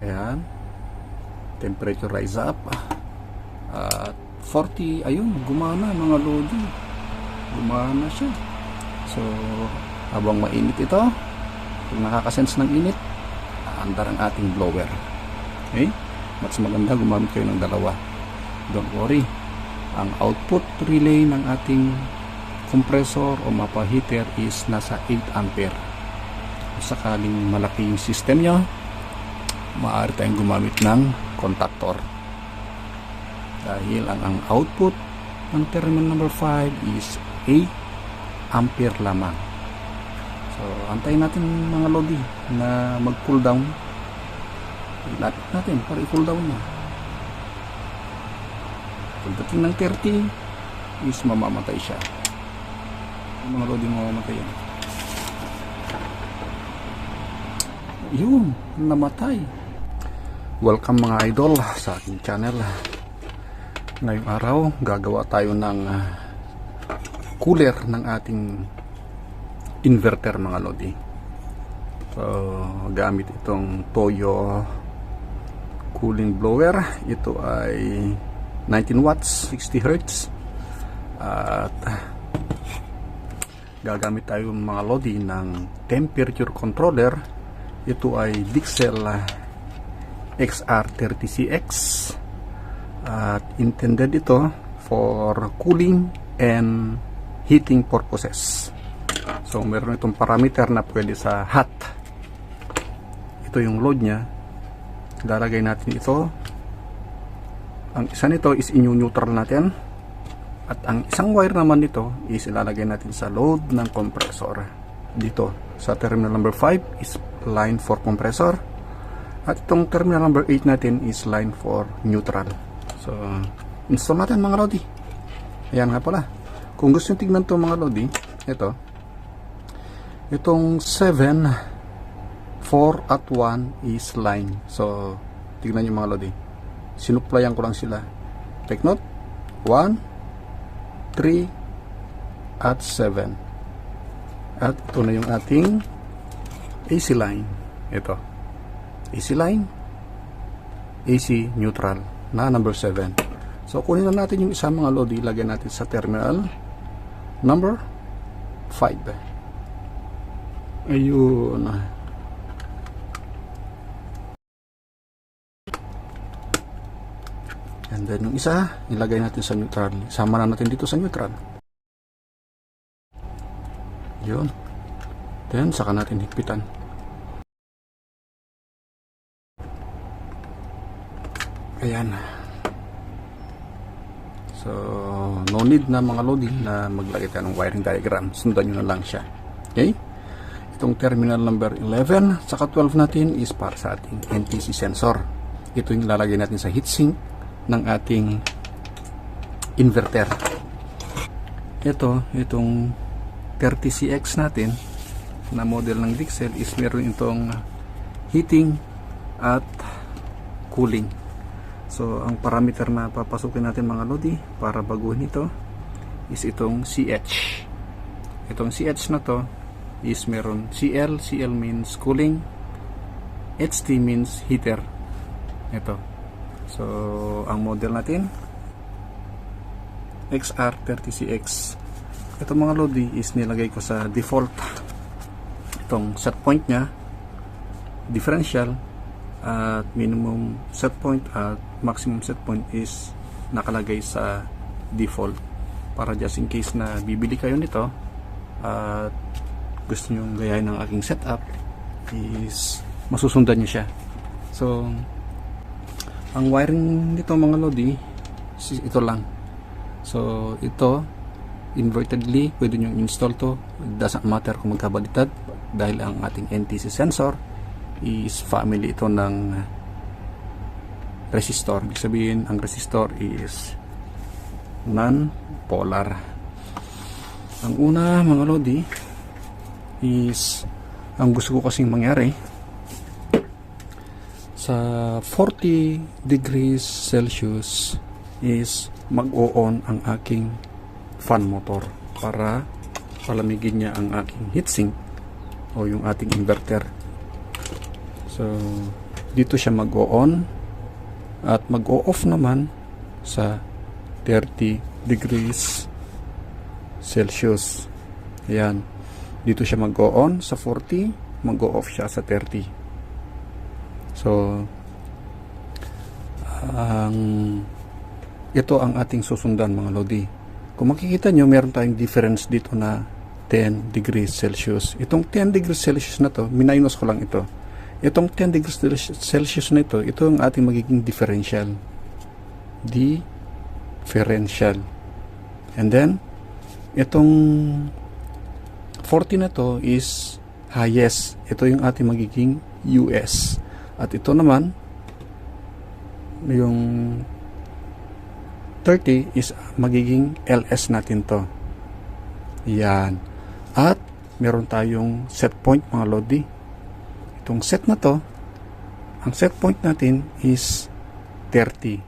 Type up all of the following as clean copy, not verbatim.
Ayan. Temperature rise up. At 40, ayun, gumana mga lodi. Gumana siya. So, habang mainit ito, kung nakakasense ng init, aandar ang ating blower. Okay? Mas maganda gumamit kayo ng dalawa. Don't worry. Ang output relay ng ating compressor o mapa heater is nasa 8 ampere. Kung sakaling malaki yung system nyo, maaari tayong gumamit ng contactor. Dahil ang output ng terminal number 5 is 8 ampere lamang. So, antayin natin mga lodi na mag-cool down. Ilapit natin para i-cool down na. Pagdating ng 30 is mamamatay siya. Yung mga lodi mamamatay yan. Yun, namatay. Welcome mga idol sa aking channel. Ngayong araw, gagawa tayo ng cooler ng ating inverter mga lodi. So, gamit itong Toyo cooling blower. Ito ay 19 watts, 60 Hz. At gagamit tayo mga lodi ng temperature controller. Ito ay Dixel XR30CX. At intended ito for cooling and heating purposes. So meron itong parameter na pwede sa hot. Ito yung load nya. Lalagay natin ito. Ang isa nito is neutral natin. At ang isang wire naman nito is ilalagay natin sa load ng compressor. Dito sa terminal number 5 is line for compressor. At itong terminal number 8 natin is line for neutral. So install natin mga lodi. Ayan nga pala. Kung gusto nyo tignan ito mga lodi, itong 7 4 at 1 is line. So tignan nyo mga lodi, sinuplayan ko lang sila. Take note, 1 3 at 7. At ito na yung ating AC line. Ito AC line, AC neutral na number 7. So kunin na natin yung isa mga lodi, lagyan natin sa terminal number 5. Ayun. And then yung isa, ilagay natin sa neutral. Sama na natin dito sa neutral. Yun. Then saka natin higpitan. Ayan. So, no need na mga lodi na maglagay tayo ng wiring diagram. Sundan nyo na lang siya. Okay? Itong terminal number 11 saka 12 natin is para sa ating NTC sensor. Ito yung lalagay natin sa heatsink ng ating inverter. Itong 30CX natin na model ng Dixel is meron itong heating at cooling. So, ang parameter na papasukin natin mga lodi para baguhin ito is itong CH. Itong CH na to is meron CL. CL means cooling. HT means heater. Ito. So, ang model natin XR30CX. Ito mga lodi is nilagay ko sa default. Itong set point nya, differential, at minimum set point at maximum set point is nakalagay sa default para just in case na bibili kayo nito at gusto nyo gayahin ng aking setup is masusundan nyo siya. So ang wiring nito mga lodi ito lang. So ito invertedly pwede nyo install to. It doesn't matter kung magkabaliktad dahil ang ating NTC sensor is family ito ng resistor. Ibig sabihin, ang resistor is non-polar. Ang una, mga lodi, is ang gusto ko kasing mangyari sa 40 degrees Celsius is mag-o-on ang aking fan motor para palamigin niya ang aking heatsink o yung ating inverter. So dito siya mag-o-on at mag-o-off naman sa 30 degrees Celsius. Ayan. Dito siya mag-o-on sa 40, mag-o-off siya sa 30. So, ito ang ating susundan mga lodi. Kung makikita nyo, meron tayong difference dito na 10 degrees Celsius. Itong 10 degrees Celsius na to, minus ko lang ito. Itong 10 degrees Celsius na ito ang ating magiging differential. Differential. And then, itong 40 na to is highest. Ito yung ating magiging US. At ito naman, yung 30 is magiging LS natin to. Yan. At meron tayong set point mga lodi. Itong set na to, ang set point natin is 30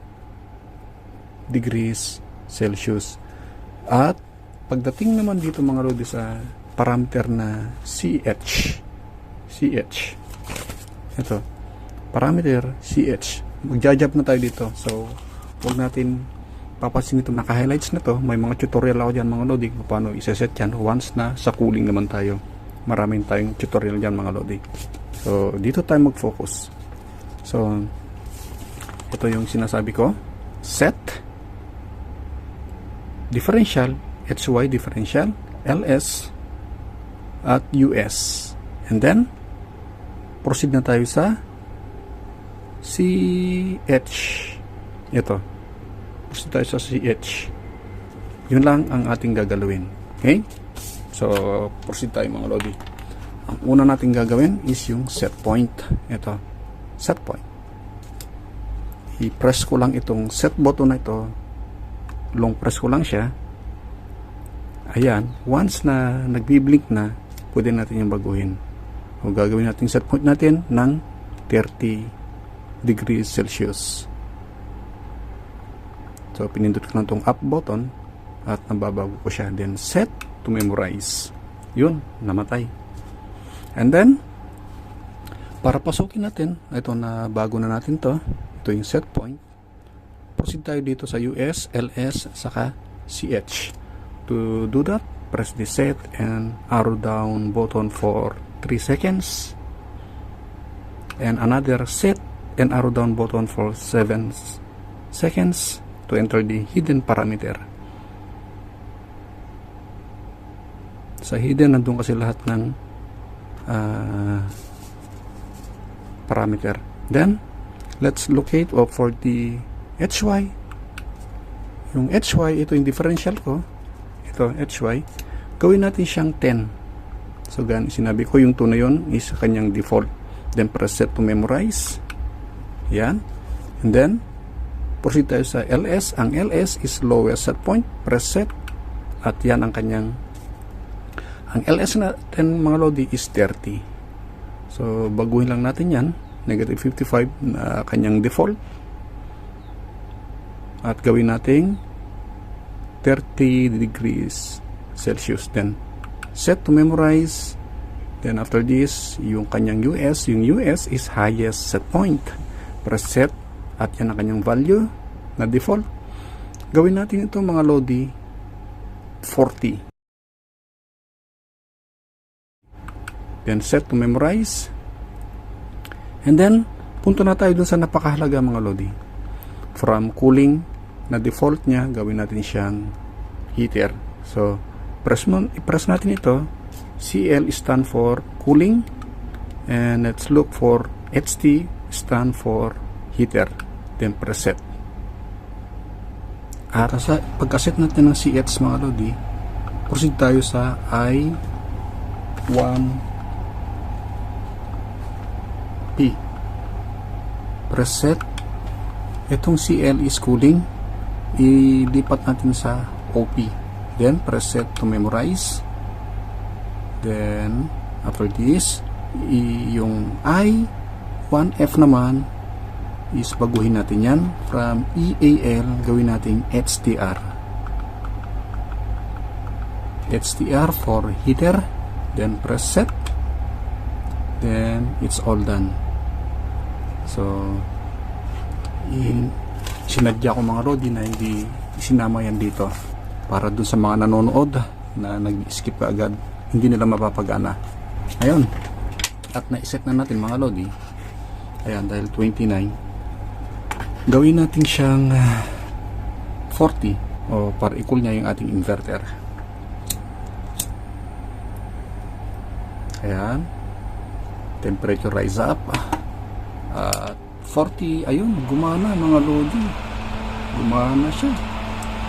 degrees Celsius. At pagdating naman dito mga lodi sa parameter na CH, ito, parameter CH, magja-job na tayo dito. So, huwag natin papasin ito, naka-highlights na to. May mga tutorial ako dyan mga lodi kung paano iseset yan once na sa cooling naman tayo. Maraming tayong tutorial dyan mga lodi. So, dito tayo mag-focus. So, ito yung sinasabi ko. Set, differential, HY differential, LS, at US. And then, proceed na tayo sa CH. Ito. Proceed tayo sa CH. Yun lang ang ating gagalawin. Okay? So, proceed tayo mga lodi. Ang una natin gagawin is yung set point. Ito. Set point. I-press ko lang itong set button na ito. Long press ko lang siya. Ayan. Once na nagbi-blink na, pwede natin yung baguhin. O gagawin natin set point natin ng 30 degrees Celsius. So, pinindot ko lang itong up button at nababago ko siya. Then, set to memorize. Yun, namatay. And then, para pasukin natin, ito na bago na natin to. Ito yung set point. Proceed tayo dito sa US, LS, saka CH. To do that, press the set and arrow down button for 3 seconds. And another set and arrow down button for 7 seconds to enter the hidden parameter. Sa hidden, nandun kasi lahat ng parameter. Then, let's locate for the HY. Yung HY, ito yung differential ko. Ito, HY. Gawin natin siyang 10. So, sinabi ko yung 2 na yun is kanyang default. Then, press set to memorize. Yan. And then, proceed tayo sa LS. Ang LS is lowest set point. Press set. At yan ang kanyang, ang LS natin mga lodi is 30. So, baguhin lang natin yan. Negative 55 na kanyang default. At gawin nating 30 degrees Celsius. Then, set to memorize. Then, after this, yung kanyang US. Yung US is highest set point. Press set. At yan ang kanyang value na default. Gawin natin ito mga lodi 40. Then set to memorize. And then, punto na tayo dun sa napakahalaga mga lodi. From cooling na default niya, gawin natin siyang heater. So, i-press natin ito. CL stand for cooling. And let's look for HT stand for heater. Then press set. At sa pagkaset natin ng CH mga lodi, proceed tayo sa I1P. Press set. Itong CL is cooling. Ilipat natin sa OP. Then press set to memorize. Then after this, yung I1F naman is baguhin natin yan. From EAL, gawin natin HTR. HTR for heater. Then press set. Then it's all done. So sinadya ko mga Lodi na hindi isinama yan dito para dun sa mga nanonood na nag-skip ka agad, hindi nila mapapagana. Ayun, at naiset na natin mga Lodi. Ayan, dahil 29, gawin natin siyang 40 o para equal niya yung ating inverter. Ayan, temperature rise up at 40. Ayun, gumana mga Lodi, gumana siya.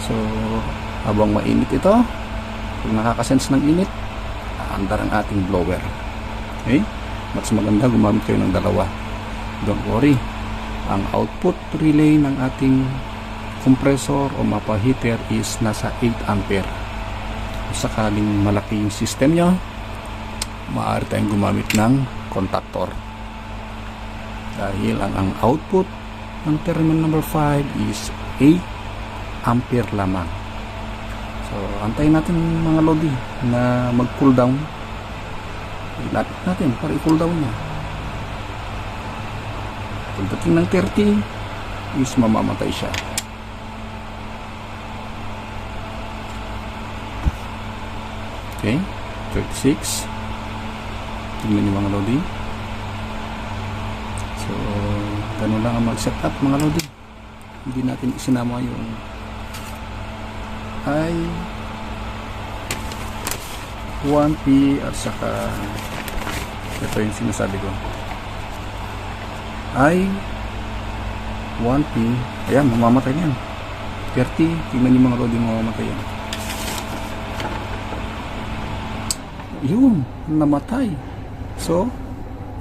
So habang mainit ito, kung nakakasense ng init, aandar ang ating blower. Okay, mas maganda gumamit kayo ng dalawa. Don't worry, ang output relay ng ating compressor o mapa heater is nasa 8 ampere. Kung sakaling malaki yung system nyo, maaari tayong gumamit ng contactor, dahil ang output ng terminal number 5 is 8 ampere lamang. So antayin natin mga Lodi na mag cool down. Ilapit natin para i-cool down niya. Pagdating ng 30 is mamamatay siya. Okay, 36. Tingnan niyo mga Lodi. So ganun lang ang mag-set up mga Lodi. Hindi natin isinama yung I1P at saka ito yung sinasabi ko, I1P. Ayan, mamamatay yan 30. Tingnan niyo mga Lodi, mamamatay yan. Yun, namatay. So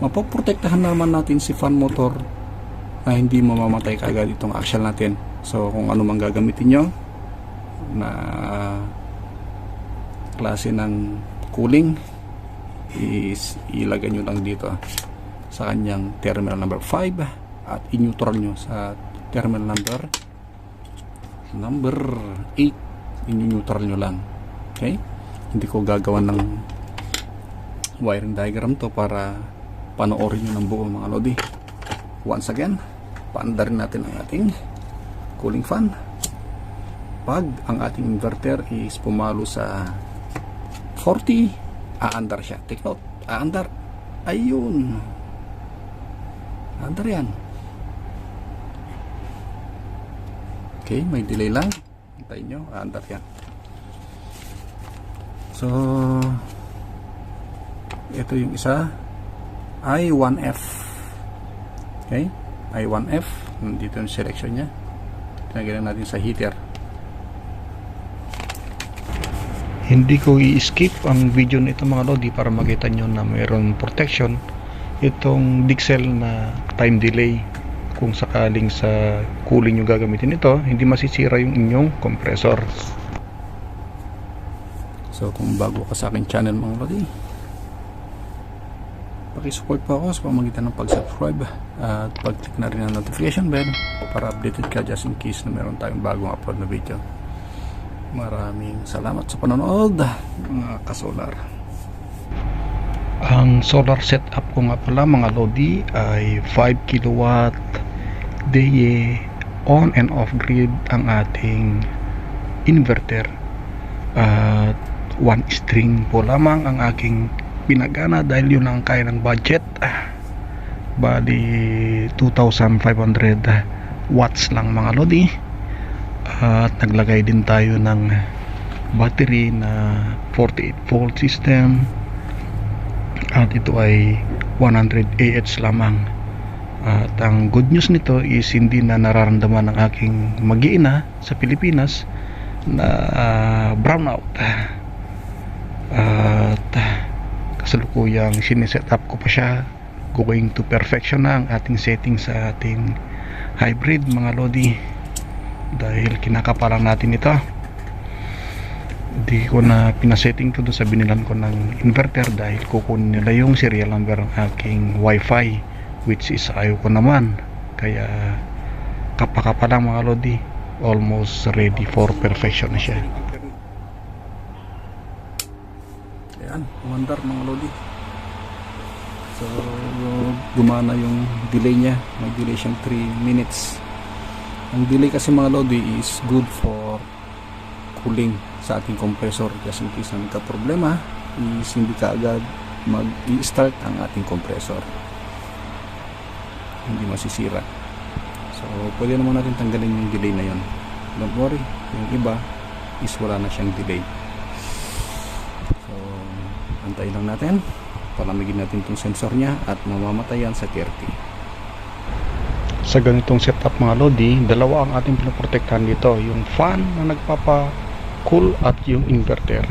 mapoprotektahan naman natin si fan motor na hindi mamamatay kagad itong axle natin. So kung ano mang gagamitin nyo na klase ng cooling, is ilagay nyo lang dito sa kanyang terminal number 5 at in-neutral nyo sa terminal number 8. In-neutral nyo lang. Okay, hindi ko gagawa ng wiring diagram to para panoorin nyo ng buo mga Lodi. Once again, paandarin natin ang ating cooling fan. Pag ang ating inverter is pumalo sa 40, aandar siya. Take note, aandar. Ayun, aandar yan. Okay, may delay lang. Hintayin nyo, aandar yan. So ito yung isa, I1F. Okay, I1F. Dito yung selection nya. Tinagyan natin sa heater. Hindi ko i-skip ang video nito mga Lodi para makita nyo na mayroon protection itong Dixel na time delay. Kung sakaling sa cooling nyo gagamitin ito, hindi masisira yung inyong compressor. So kung bago ka sa aking channel mga Lodi, pakisupport po ako sa pamamagitan ng pag-subscribe at pag-click na rin ang notification bell para updated ka just in case na meron tayong bagong upload na video. Maraming salamat sa panonood mga kasolar. Ang solar setup ko nga pala mga Lodi ay 5 kilowatt DE on and off grid ang ating inverter at 1 string po lamang ang aking pinagana dahil yun ang kaya ng budget. Bali 2,500 watts lang mga Lodi. At naglagay din tayo ng battery na 48 volt system at ito ay 100 Ah lamang. At ang good news nito is hindi na nararamdaman ng aking mag-iina sa Pilipinas na brownout. At kasalukuyang sineset up ko pa siya, going to perfection na ang ating setting sa ating hybrid mga Lodi, dahil kinakapalan natin ito. Hindi ko na pinasetting to doon sa binilan ko ng inverter dahil kukunin nila yung serial number ng aking wifi, which is ayaw ko naman. Kaya kapakapa lang mga Lodi, almost ready for perfection na siya. Ayan, umandar mga Lodi. So gumana yung delay nya, may delay siyang 3 minutes. Ang delay kasi mga lodi is good for cooling sa ating compressor, just in case na nagka-problema is hindi ka agad mag-i-start ang ating compressor, hindi masisira. So pwede naman natin tanggalin yung delay na yon, don't worry. Yung iba is wala na siyang delay. So antayin lang natin, palamigin natin itong sensor nya at mamamatay yan sa 30. Sa ganitong setup mga lodi, dalawa ang ating pinoprotektahan dito, yung fan na nagpapa-cool at yung inverter.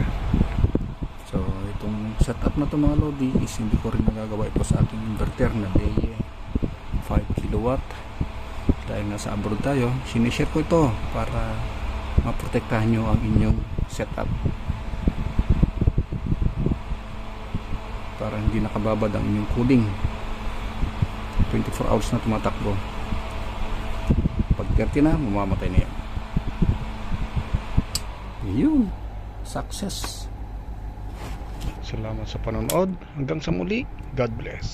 So itong setup na to mga lodi is hindi ko rin nagagawa ito sa ating inverter na DAE 5 kilowatt dahil nasa abroad tayo. Sinishare ko ito para maprotektahan nyo ang inyong setup, para hindi nakababad ang inyong cooling. 24 hours na tumatakbo, pag 30 na mamamatay na yan. Yun, success. Salamat sa panonood, hanggang sa muli, God bless.